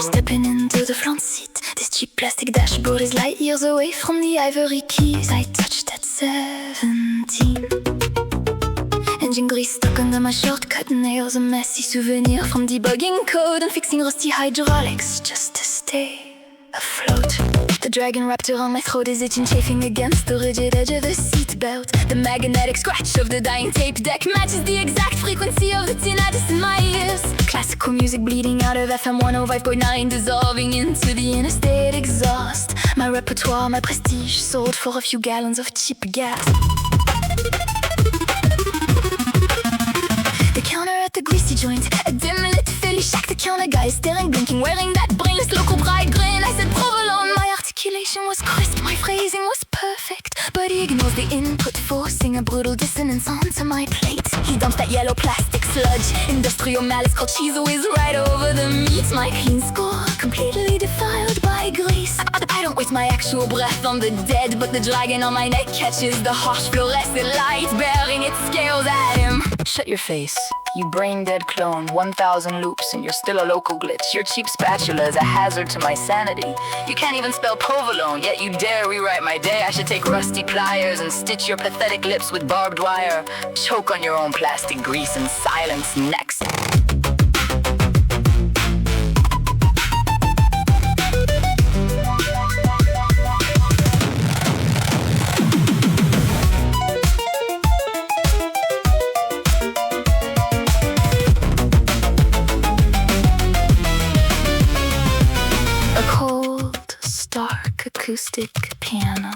Stepping into the front seat, this cheap plastic dashboard is light years away from the ivory keys I touched at 17. Engine grease stuck under my shortcut nails, a messy souvenir from debugging code and fixing rusty hydraulics just to stay afloat. The dragon wrapped around my throat is itching, chafing against the rigid edge of the seatbelt. The magnetic scratch of the dying tape deck matches the exact frequency of the tinnitus in my ears. Classical music bleeding out of FM 105.9, dissolving into the interstate exhaust. My repertoire, my prestige, sold for a few gallons of cheap gas. The counter at the greasy joint, a dim-lit Philly shack. The counter guy is staring, blinking, wearing that brainless local pride grin. I said provolone, my articulation was crisp, my phrasing was perfect, but he ignores the input, forcing a brutal dissonance onto my plate. He dumps that yellow plastic sludge, industrial malice called cheese whiz right over the meat. My clean score, completely defiled by grease. I don't waste my actual breath on the dead, but the dragon on my neck catches the harsh fluorescent light, bearing its scales at him. Shut your face, you brain-dead clone. 1,000 loops and you're still a local glitch. Your cheap spatula is a hazard to my sanity. You can't even spell provolone, yet you dare rewrite my day. I should take rusty pliers and stitch your pathetic lips with barbed wire. Choke on your own plastic grease in silence next. Acoustic piano.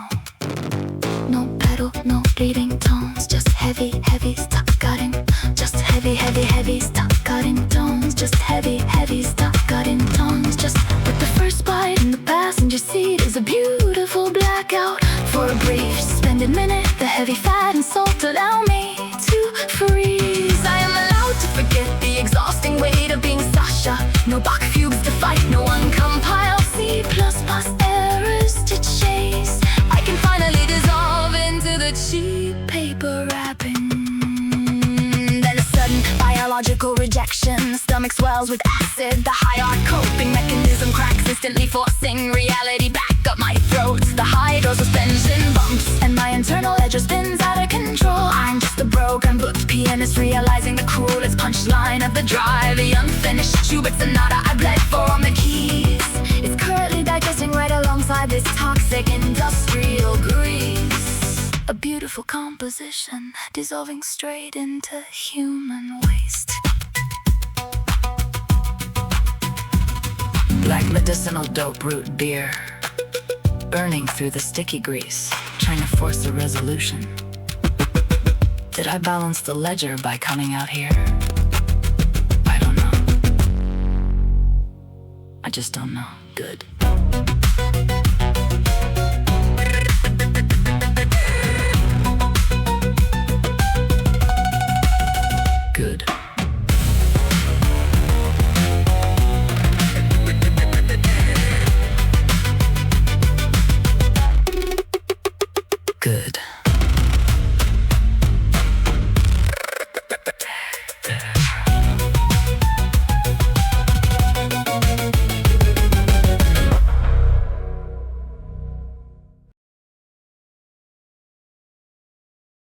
No pedal, no leading tones, just heavy, heavy staccato. Just heavy, heavy, heavy staccato tones. Just heavy, heavy staccato tones. Just with the first bite in the passenger seat is a beautiful blackout. For a brief suspended minute, the heavy fat and salt allow me to freeze. I am allowed to forget the exhausting weight of being Sasha. No Bach fugues to fight, no uncompiled C++ errors to chase. I can finally dissolve into the cheap paper wrapping. Then a sudden biological rejection. The stomach swells with acid. The high art coping mechanism cracks, instantly forcing reality back up my throat. The hydro suspension bumps and my internal ledger spins out of control. I'm just a broken booked pianist, realizing the cruelest punchline of the drive. The unfinished Schubert sonata I bled for on the keys. It's currently digesting right alongside this toxic industrial grease. A beautiful composition, dissolving straight into human waste. Like medicinal dope root beer, burning through the sticky grease, trying to force a resolution. Did I balance the ledger by coming out here? I don't know. I just don't know. Good.